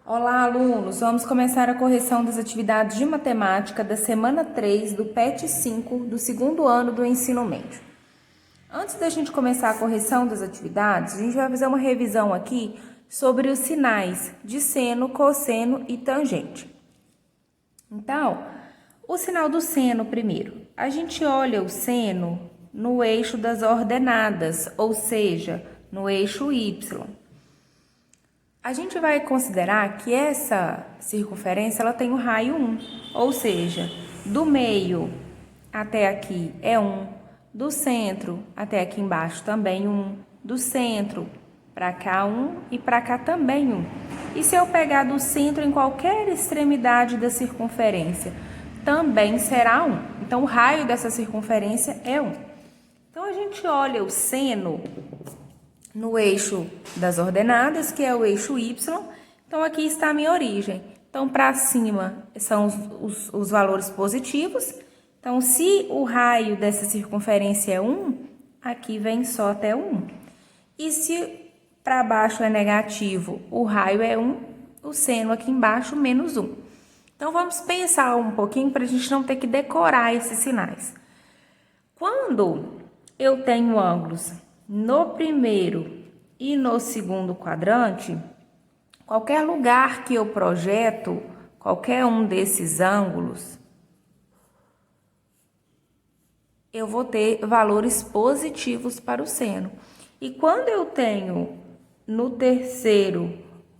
Olá, alunos! Vamos começar a correção das atividades de matemática da semana 3 do PET 5 do segundo ano do ensino médio. Antes da gente começar a correção das atividades, a gente vai fazer uma revisão aqui sobre os sinais de seno, cosseno e tangente. Então, o sinal do seno primeiro. A gente olha o seno no eixo das ordenadas, ou seja, no eixo Y. A gente vai considerar que essa circunferência ela tem o raio 1, ou seja, do meio até aqui é 1, do centro até aqui embaixo também 1, do centro para cá 1 e para cá também 1. E se eu pegar do centro em qualquer extremidade da circunferência, também será 1. Então, o raio dessa circunferência é 1. Então, a gente olha o seno no eixo das ordenadas, que é o eixo Y. Então, aqui está a minha origem. Então, para cima são os valores positivos. Então, se o raio dessa circunferência é 1, aqui vem só até 1. E se para baixo é negativo, o raio é 1, o seno aqui embaixo menos 1. Então, vamos pensar um pouquinho para a gente não ter que decorar esses sinais. Quando eu tenho ângulos no primeiro e no segundo quadrante, qualquer lugar que eu projeto, qualquer um desses ângulos, eu vou ter valores positivos para o seno. E quando eu tenho no terceiro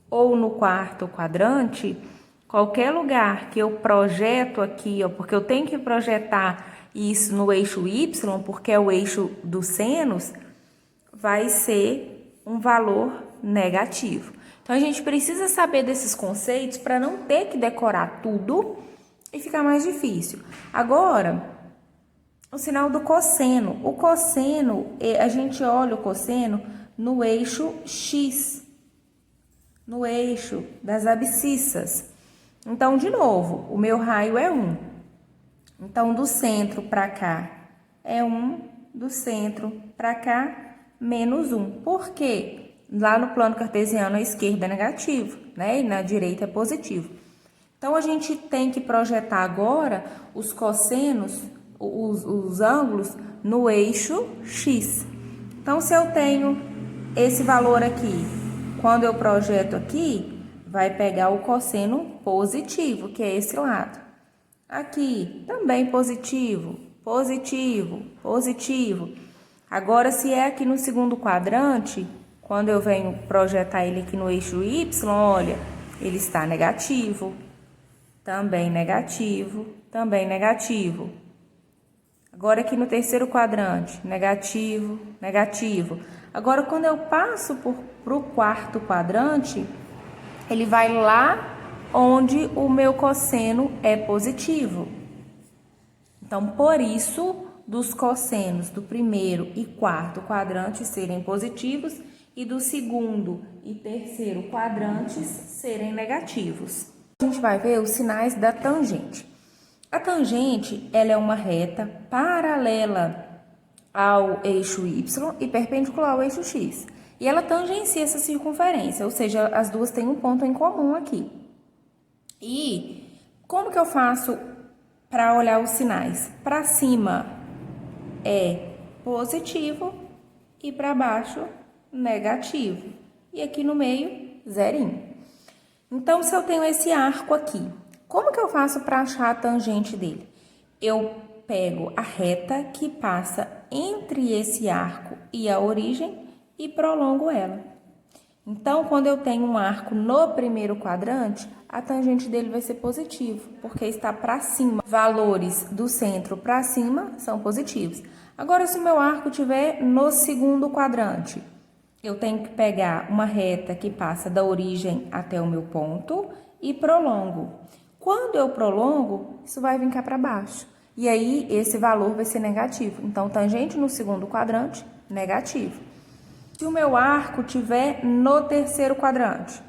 ou no quarto quadrante, qualquer lugar que eu projeto aqui, ó, porque eu tenho que projetar isso no eixo Y, porque é o eixo dos senos, vai ser um valor negativo. Então, a gente precisa saber desses conceitos para não ter que decorar tudo e ficar mais difícil. Agora, o sinal do cosseno. O cosseno, a gente olha o cosseno no eixo X, no eixo das abscissas. Então, de novo, o meu raio é 1. Então, do centro para cá é 1, do centro para cá menos 1. Por quê? Lá no plano cartesiano, a esquerda é negativo, né? E na direita é positivo. Então, a gente tem que projetar agora os cossenos, os ângulos, no eixo X. Então, se eu tenho esse valor aqui, quando eu projeto aqui, vai pegar o cosseno positivo, que é esse lado. Aqui, também positivo, positivo, positivo. Agora, se é aqui no segundo quadrante, quando eu venho projetar ele aqui no eixo Y, olha, ele está negativo, também negativo, também negativo. Agora, aqui no terceiro quadrante, negativo, negativo. Agora, quando eu passo para o quarto quadrante, ele vai lá onde o meu cosseno é positivo. Então, por isso, dos cossenos do primeiro e quarto quadrante serem positivos e do segundo e terceiro quadrantes serem negativos. A gente vai ver os sinais da tangente. A tangente, ela é uma reta paralela ao eixo Y e perpendicular ao eixo X. E ela tangencia essa circunferência, ou seja, as duas têm um ponto em comum aqui. E como que eu faço para olhar os sinais? Para cima é positivo e para baixo negativo. E aqui no meio, zerinho. Então, se eu tenho esse arco aqui, como que eu faço para achar a tangente dele? Eu pego a reta que passa entre esse arco e a origem e prolongo ela. Então, quando eu tenho um arco no primeiro quadrante, a tangente dele vai ser positivo, porque está para cima. Valores do centro para cima são positivos. Agora, se o meu arco estiver no segundo quadrante, eu tenho que pegar uma reta que passa da origem até o meu ponto e prolongo. Quando eu prolongo, isso vai vir cá para baixo. E aí, esse valor vai ser negativo. Então, tangente no segundo quadrante, negativo. Se o meu arco estiver no terceiro quadrante,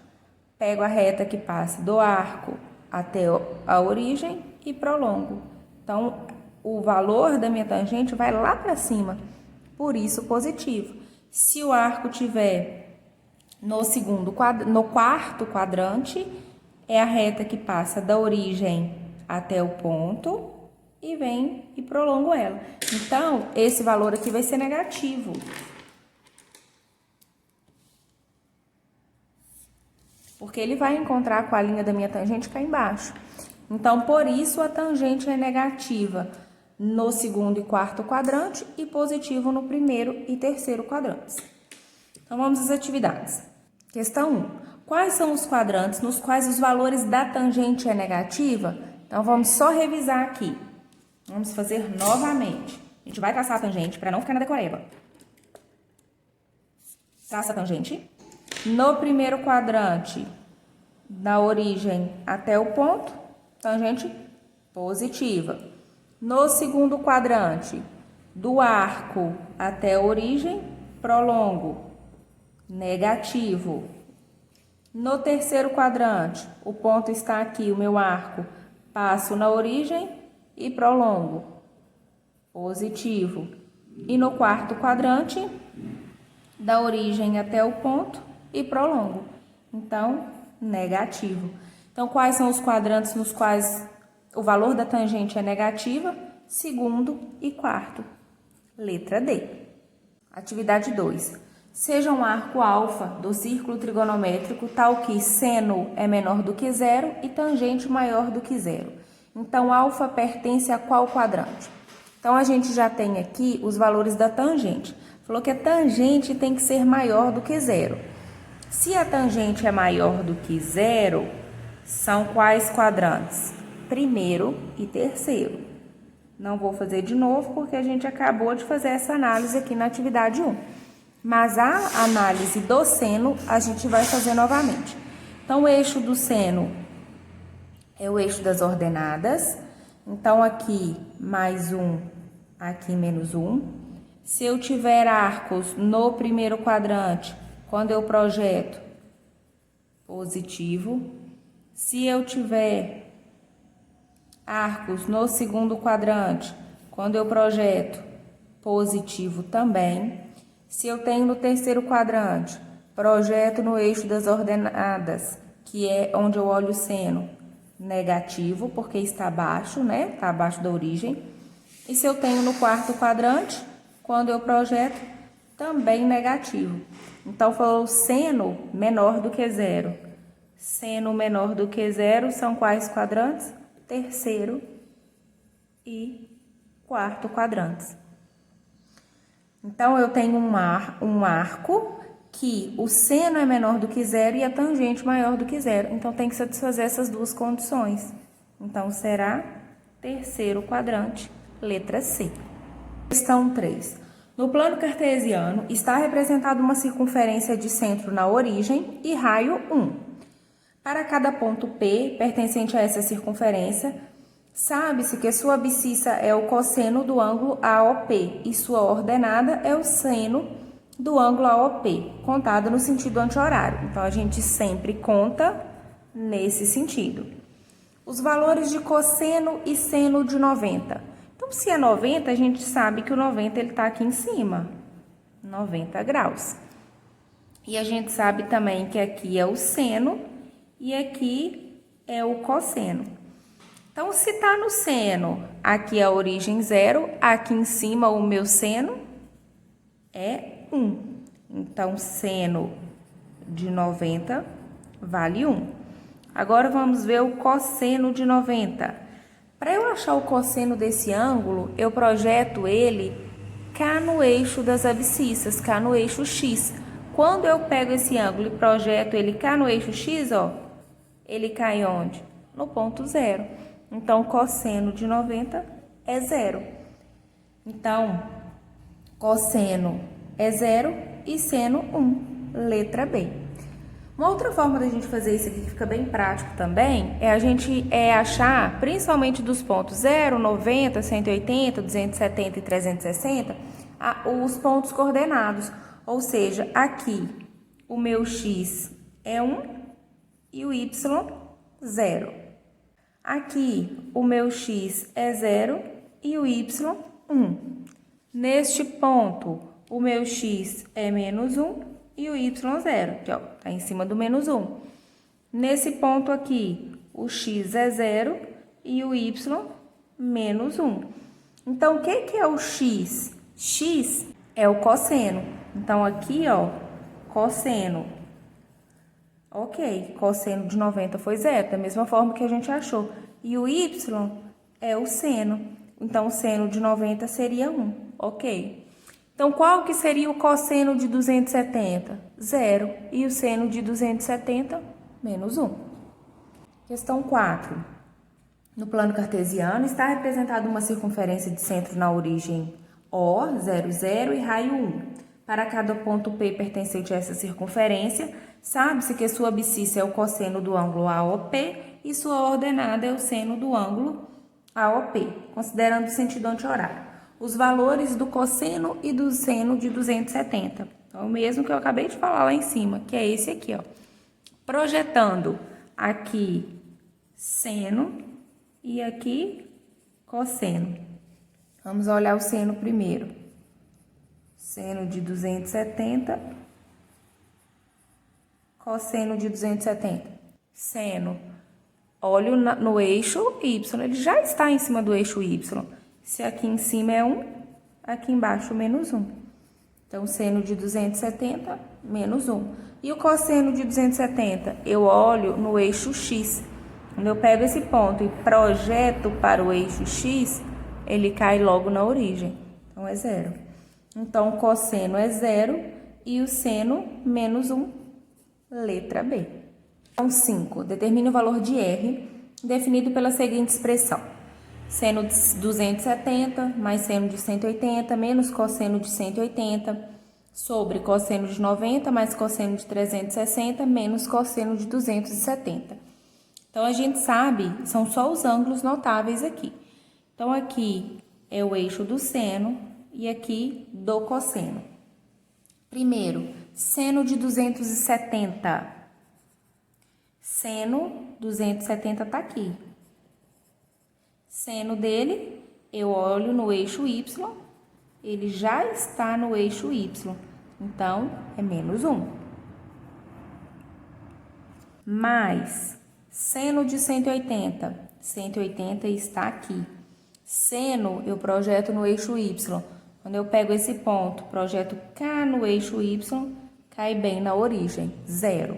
pego a reta que passa do arco até a origem e prolongo. Então, o valor da minha tangente vai lá para cima, por isso positivo. Se o arco estiver no quarto quadrante, é a reta que passa da origem até o ponto e vem e prolongo ela. Então, esse valor aqui vai ser negativo. Porque ele vai encontrar com a linha da minha tangente cá embaixo. Então, por isso, a tangente é negativa no segundo e quarto quadrante e positivo no primeiro e terceiro quadrantes. Então, vamos às atividades. Questão 1. Quais são os quadrantes nos quais os valores da tangente é negativa? Então, vamos só revisar aqui. Vamos fazer novamente. A gente vai traçar a tangente para não ficar na decoreba. Traça a tangente. No primeiro quadrante, da origem até o ponto, tangente positiva. No segundo quadrante, do arco até a origem, prolongo, negativo. No terceiro quadrante, o ponto está aqui, o meu arco, passo na origem e prolongo, positivo. E no quarto quadrante, da origem até o ponto e prolongo, então, negativo. Então, quais são os quadrantes nos quais o valor da tangente é negativa? Segundo e quarto. Letra D. Atividade 2. Seja um arco alfa do círculo trigonométrico tal que seno é menor do que zero e tangente maior do que zero. Então, alfa pertence a qual quadrante? Então, a gente já tem aqui os valores da tangente. Falou que a tangente tem que ser maior do que zero. Se a tangente é maior do que zero, são quais quadrantes? Primeiro e terceiro. Não vou fazer de novo porque a gente acabou de fazer essa análise aqui na atividade 1. Mas a análise do seno a gente vai fazer novamente. Então, o eixo do seno é o eixo das ordenadas. Então, aqui mais 1, aqui menos 1. Se eu tiver arcos no primeiro quadrante, quando eu projeto, positivo. Se eu tiver arcos no segundo quadrante, quando eu projeto, positivo também. Se eu tenho no terceiro quadrante, projeto no eixo das ordenadas, que é onde eu olho o seno, negativo, porque está abaixo, né? Está abaixo da origem. E se eu tenho no quarto quadrante, quando eu projeto, também negativo. Então, falou seno menor do que zero. Seno menor do que zero são quais quadrantes? Terceiro e quarto quadrantes. Então, eu tenho um arco que o seno é menor do que zero e a tangente maior do que zero. Então, tem que satisfazer essas duas condições. Então, será terceiro quadrante, letra C. Questão 3. No plano cartesiano, está representada uma circunferência de centro na origem e raio 1. Para cada ponto P, pertencente a essa circunferência, sabe-se que sua abscissa é o cosseno do ângulo AOP e sua ordenada é o seno do ângulo AOP, contado no sentido anti-horário. Então, a gente sempre conta nesse sentido. Os valores de cosseno e seno de 90. Então, se é 90, a gente sabe que o 90 ele está aqui em cima, 90 graus. E a gente sabe também que aqui é o seno e aqui é o cosseno. Então, se está no seno, aqui é a origem 0, aqui em cima o meu seno é 1. Então, seno de 90 vale 1. Agora, vamos ver o cosseno de 90. Para eu achar o cosseno desse ângulo, eu projeto ele cá no eixo das abscissas, cá no eixo X. Quando eu pego esse ângulo e projeto ele cá no eixo X, ó, ele cai onde? No ponto 0. Então, cosseno de 90 é 0. Então, cosseno é 0 e seno 1, letra B. Uma outra forma da gente fazer isso aqui, que fica bem prático também, é a gente achar, principalmente dos pontos 0, 90, 180, 270 e 360, os pontos coordenados. Ou seja, aqui o meu x é 1 e o y 0. Aqui o meu x é 0 e o y 1. Neste ponto, o meu x é menos 1 e o y 0, que ó, tá em cima do menos 1. Nesse ponto aqui, o x é 0 e o y menos 1. Então, o que é o x? X é o cosseno. Então, aqui, ó, cosseno. Ok, cosseno de 90 foi 0, da mesma forma que a gente achou. E o y é o seno. Então, o seno de 90 seria 1, ok? Então, qual que seria o cosseno de 270? 0. E o seno de 270? Menos 1. Questão 4. No plano cartesiano, está representada uma circunferência de centro na origem O, 0, 0 e raio 1. Para cada ponto P pertencente a essa circunferência, sabe-se que sua abscissa é o cosseno do ângulo AOP e sua ordenada é o seno do ângulo AOP, considerando o sentido anti-horário. Os valores do cosseno e do seno de 270. Então, o mesmo que eu acabei de falar lá em cima, que é esse aqui, ó. Projetando aqui seno e aqui cosseno. Vamos olhar o seno primeiro. Seno de 270, cosseno de 270. Seno, olho no eixo Y, ele já está em cima do eixo Y. Se aqui em cima é 1, aqui embaixo menos 1. Então, seno de 270, menos 1. E o cosseno de 270? Eu olho no eixo X. Quando eu pego esse ponto e projeto para o eixo X, ele cai logo na origem. Então, é 0. Então, o cosseno é 0 e o seno, menos 1. Letra B. Então, 5. Determine o valor de R, definido pela seguinte expressão. Seno de 270 mais seno de 180 menos cosseno de 180 sobre cosseno de 90 mais cosseno de 360 menos cosseno de 270. Então, a gente sabe, são só os ângulos notáveis aqui. Então, aqui é o eixo do seno e aqui do cosseno. Primeiro, seno de 270. Seno 270 tá aqui. Seno dele, eu olho no eixo Y, ele já está no eixo Y, então é menos 1. Mais seno de 180, 180 está aqui. Seno eu projeto no eixo Y, quando eu pego esse ponto, projeto cá no eixo Y, cai bem na origem, 0.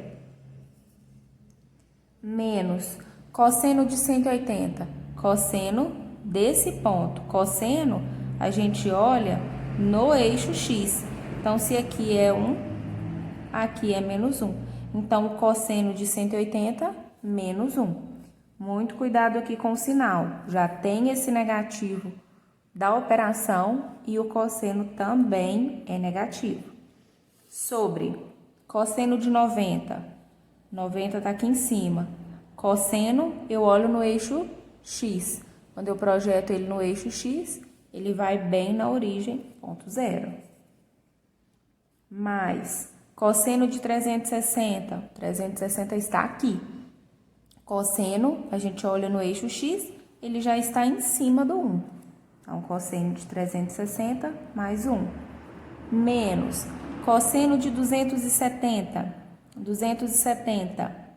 Menos cosseno de 180. Cosseno desse ponto. Cosseno, a gente olha no eixo X. Então, se aqui é 1, aqui é menos 1. Então, o cosseno de 180, menos 1. Muito cuidado aqui com o sinal. Já tem esse negativo da operação e o cosseno também é negativo. Sobre cosseno de 90. 90 está aqui em cima. Cosseno, eu olho no eixo X. Quando eu projeto ele no eixo X, ele vai bem na origem, ponto 0. Mais cosseno de 360. 360 está aqui. Cosseno, a gente olha no eixo X, ele já está em cima do 1. Então, cosseno de 360 mais 1. Menos cosseno de 270. 270.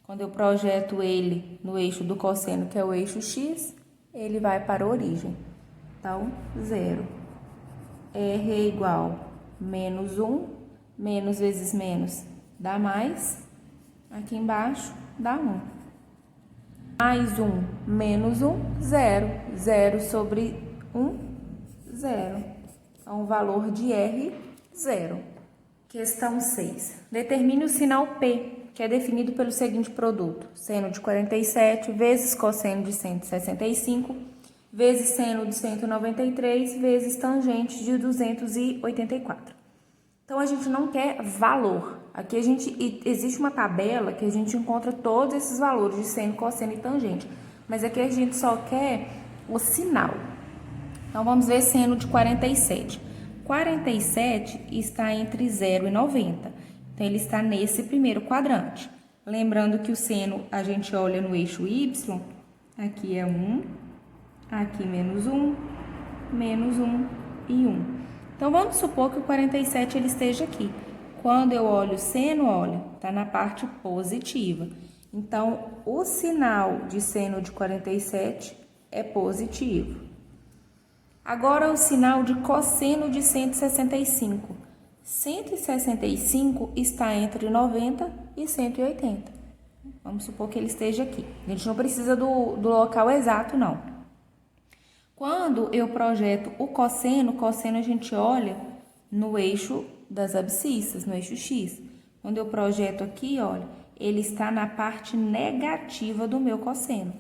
Quando eu projeto ele no eixo do cosseno, que é o eixo X, ele vai para a origem. Então, 0. R é igual a menos 1, menos vezes menos dá mais. Aqui embaixo dá 1. Mais 1, menos 1, 0. 0 sobre 1, 0. Então, o valor de R, 0. Questão 6. Determine o sinal P, que é definido pelo seguinte produto. Seno de 47 vezes cosseno de 165 vezes seno de 193 vezes tangente de 284. Então, a gente não quer valor. Aqui existe uma tabela que a gente encontra todos esses valores de seno, cosseno e tangente. Mas aqui a gente só quer o sinal. Então, vamos ver seno de 47. 47 está entre 0 e 90. Então, ele está nesse primeiro quadrante. Lembrando que o seno, a gente olha no eixo Y, aqui é 1, aqui menos 1 e 1. Então, vamos supor que o 47 ele esteja aqui. quando eu olho o seno, olha, tá na parte positiva. Então, o sinal de seno de 47 é positivo. Agora, o sinal de cosseno de 165. 165 está entre 90 e 180. Vamos supor que ele esteja aqui. A gente não precisa do local exato, não. Quando eu projeto o cosseno a gente olha no eixo das abscissas, no eixo X. Quando eu projeto aqui, olha, ele está na parte negativa do meu cosseno.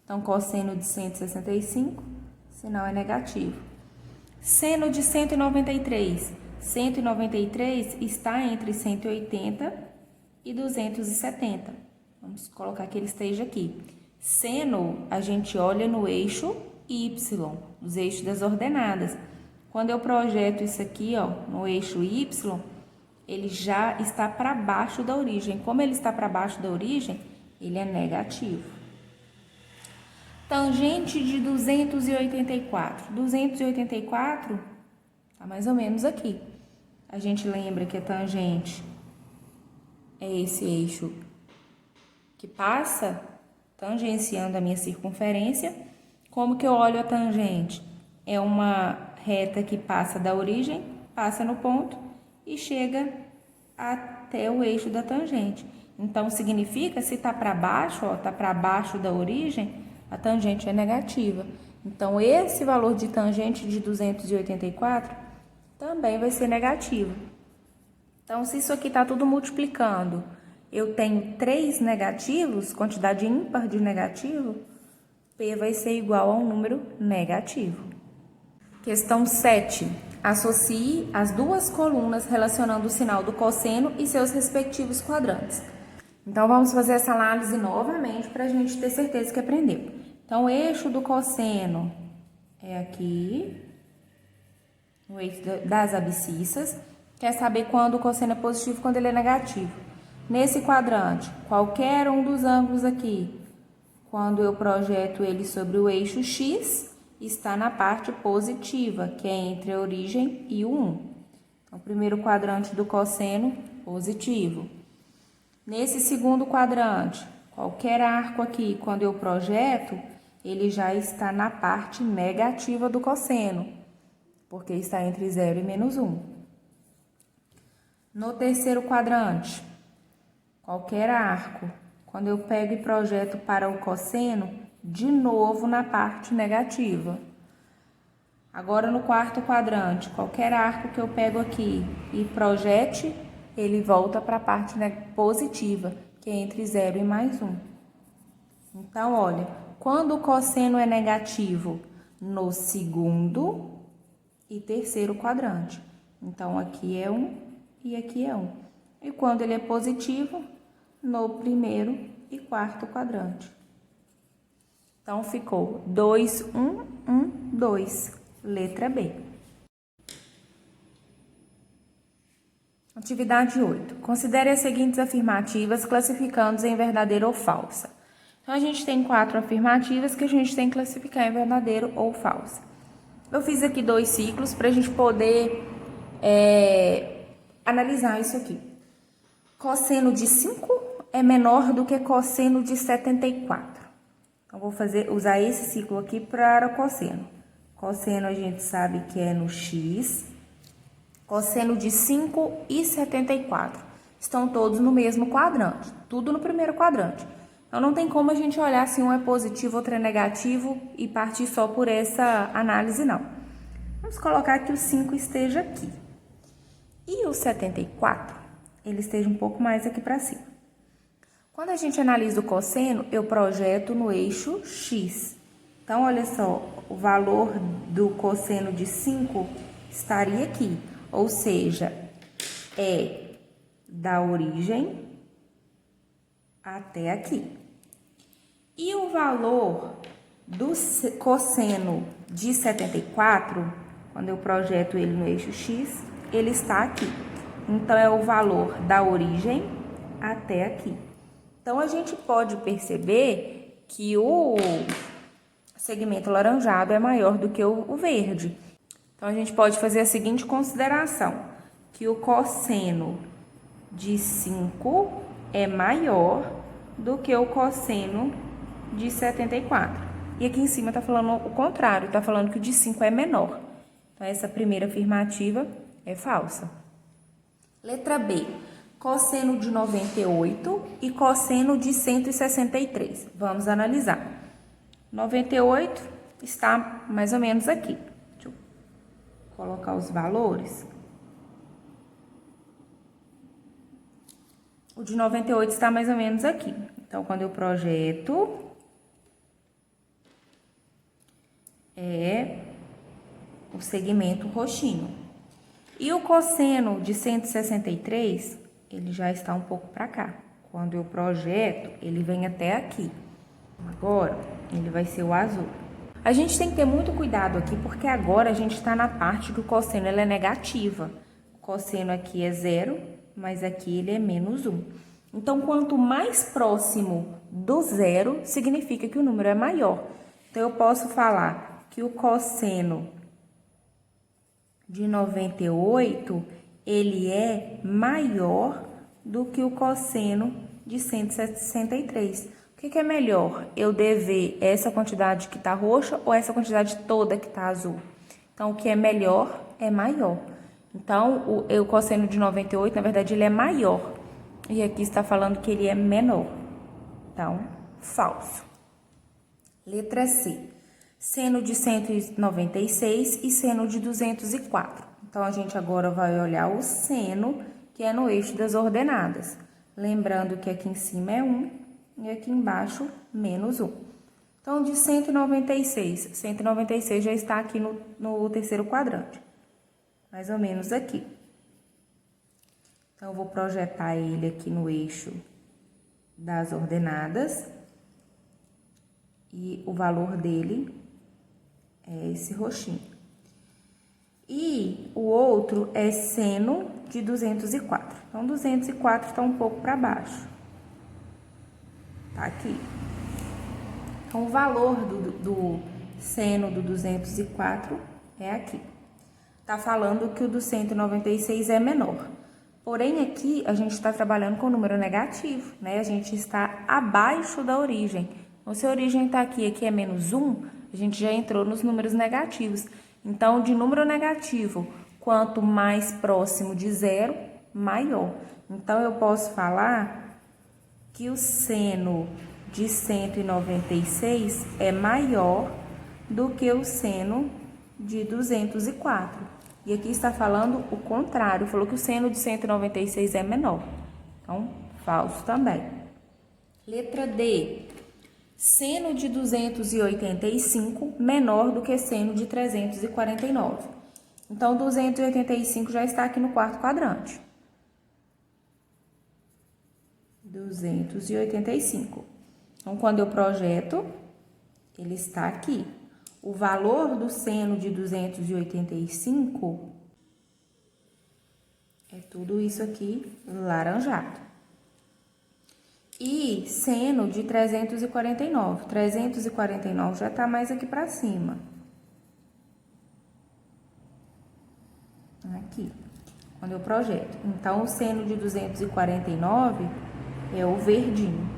Então, cosseno de 165, sinal é negativo. Seno de 193. 193 está entre 180 e 270. Vamos colocar que ele esteja aqui. Seno, a gente olha no eixo Y, os eixos das ordenadas. Quando eu projeto isso aqui, ó, no eixo Y, ele já está para baixo da origem. Como ele está para baixo da origem, ele é negativo. Tangente de 284. 284 tá mais ou menos aqui. A gente lembra que a tangente é esse eixo que passa tangenciando a minha circunferência. Como que eu olho a tangente? É uma reta que passa da origem, passa no ponto e chega até o eixo da tangente. Então, significa, se tá para baixo, ó, tá para baixo da origem, a tangente é negativa. Então, esse valor de tangente de 284 também vai ser negativo. Então, se isso aqui tá tudo multiplicando, eu tenho 3 negativos, quantidade ímpar de negativo, P vai ser igual a um número negativo. Questão 7. Associe as duas colunas relacionando o sinal do cosseno e seus respectivos quadrantes. Então, vamos fazer essa análise novamente para a gente ter certeza que aprendeu. Então, o eixo do cosseno é aqui, o eixo das abscissas. Quer saber quando o cosseno é positivo e quando ele é negativo. Nesse quadrante, qualquer um dos ângulos aqui, quando eu projeto ele sobre o eixo X, está na parte positiva, que é entre a origem e o 1. Então, o primeiro quadrante do cosseno, positivo. Nesse segundo quadrante, qualquer arco aqui, quando eu projeto, ele já está na parte negativa do cosseno, porque está entre 0 e menos 1. No terceiro quadrante, qualquer arco, quando eu pego e projeto para o cosseno, de novo na parte negativa. Agora, no quarto quadrante, qualquer arco que eu pego aqui e projete, ele volta para a parte positiva, que é entre 0 e mais 1. Então, olha, quando o cosseno é negativo? No segundo e terceiro quadrante. Então, aqui é 1 e aqui é 1. E quando ele é positivo? No primeiro e quarto quadrante. Então, ficou 2, 1, 1, 2. Letra B. Atividade 8. Considere as seguintes afirmativas, classificando-as em verdadeira ou falsa. Então, a gente tem 4 afirmativas que a gente tem que classificar em verdadeiro ou falsa. Eu fiz aqui 2 ciclos para a gente poder analisar isso aqui. Cosseno de 5 é menor do que cosseno de 74. Então, vou usar esse ciclo aqui para o cosseno. Cosseno a gente sabe que é no X. Cosseno de 5 e 74. Estão todos no mesmo quadrante, tudo no primeiro quadrante. Então, não tem como a gente olhar se um é positivo, outro é negativo e partir só por essa análise, não. Vamos colocar que o 5 esteja aqui. E o 74, ele esteja um pouco mais aqui para cima. Quando a gente analisa o cosseno, eu projeto no eixo X. Então, olha só, o valor do cosseno de 5 estaria aqui. Ou seja, é da origem até aqui. E o valor do cosseno de 74, quando eu projeto ele no eixo X, ele está aqui. Então, é o valor da origem até aqui. Então, a gente pode perceber que o segmento laranjado é maior do que o verde. Então, a gente pode fazer a seguinte consideração, que o cosseno de 5 é maior do que o cosseno de 74. E aqui em cima tá falando o contrário, tá falando que o de 5 é menor. Então, essa primeira afirmativa é falsa. Letra B, cosseno de 98 e cosseno de 163. Vamos analisar. 98 está mais ou menos aqui. Deixa eu colocar os valores. O de 98 está mais ou menos aqui. Então, quando eu projeto, é o segmento roxinho. E o cosseno de 163, ele já está um pouco para cá. Quando eu projeto, ele vem até aqui. Agora, ele vai ser o azul. A gente tem que ter muito cuidado aqui, porque agora a gente está na parte que o cosseno ela é negativa. O cosseno aqui é 0, mas aqui ele é menos 1. Então, quanto mais próximo do 0, significa que o número é maior. Então, eu posso falar que o cosseno de 98, ele é maior do que o cosseno de 163. O que é melhor? Eu dever essa quantidade que está roxa ou essa quantidade toda que está azul? Então, o que é melhor é maior. Então, o cosseno de 98, na verdade, ele é maior. E aqui está falando que ele é menor. Então, falso. Letra C. Seno de 196 e seno de 204. Então, a gente agora vai olhar o seno, que é no eixo das ordenadas. Lembrando que aqui em cima é 1 e aqui embaixo menos 1. Então, de 196. 196 já está aqui no terceiro quadrante. Mais ou menos aqui. Então, eu vou projetar ele aqui no eixo das ordenadas. E o valor dele é esse roxinho. E o outro é seno de 204. Então, 204 está um pouco para baixo. Tá aqui. Então, o valor do seno do 204 é aqui. Tá falando que o do 196 é menor. Porém, aqui a gente está trabalhando com número negativo, né? A gente está abaixo da origem. Então, se a origem está aqui e aqui é menos 1, a gente já entrou nos números negativos. Então, de número negativo, quanto mais próximo de 0, maior. Então, eu posso falar que o seno de 196 é maior do que o seno de 204. E aqui está falando o contrário, falou que o seno de 196 é menor. Então, falso também. Letra D. Seno de 285 menor do que seno de 349. Então, 285 já está aqui no quarto quadrante. 285. Então, quando eu projeto, ele está aqui. O valor do seno de 285 é tudo isso aqui laranjado. E seno de 349. 349 já está mais aqui para cima. Aqui, quando eu projeto. Então, o seno de 249 é o verdinho.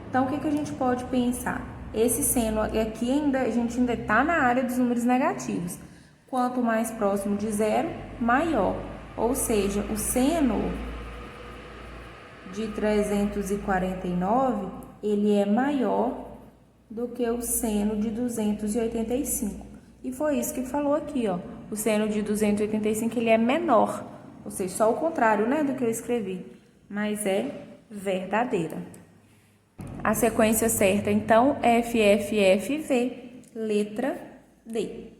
Então, o que a gente pode pensar? Esse seno aqui, a gente ainda está na área dos números negativos. Quanto mais próximo de 0, maior. Ou seja, o seno de 349, ele é maior do que o seno de 285. E foi isso que falou aqui, ó. O seno de 285, ele é menor. Ou seja, só o contrário, né, do que eu escrevi. Mas é verdadeira. A sequência certa, então, é F, F, F, V, letra D.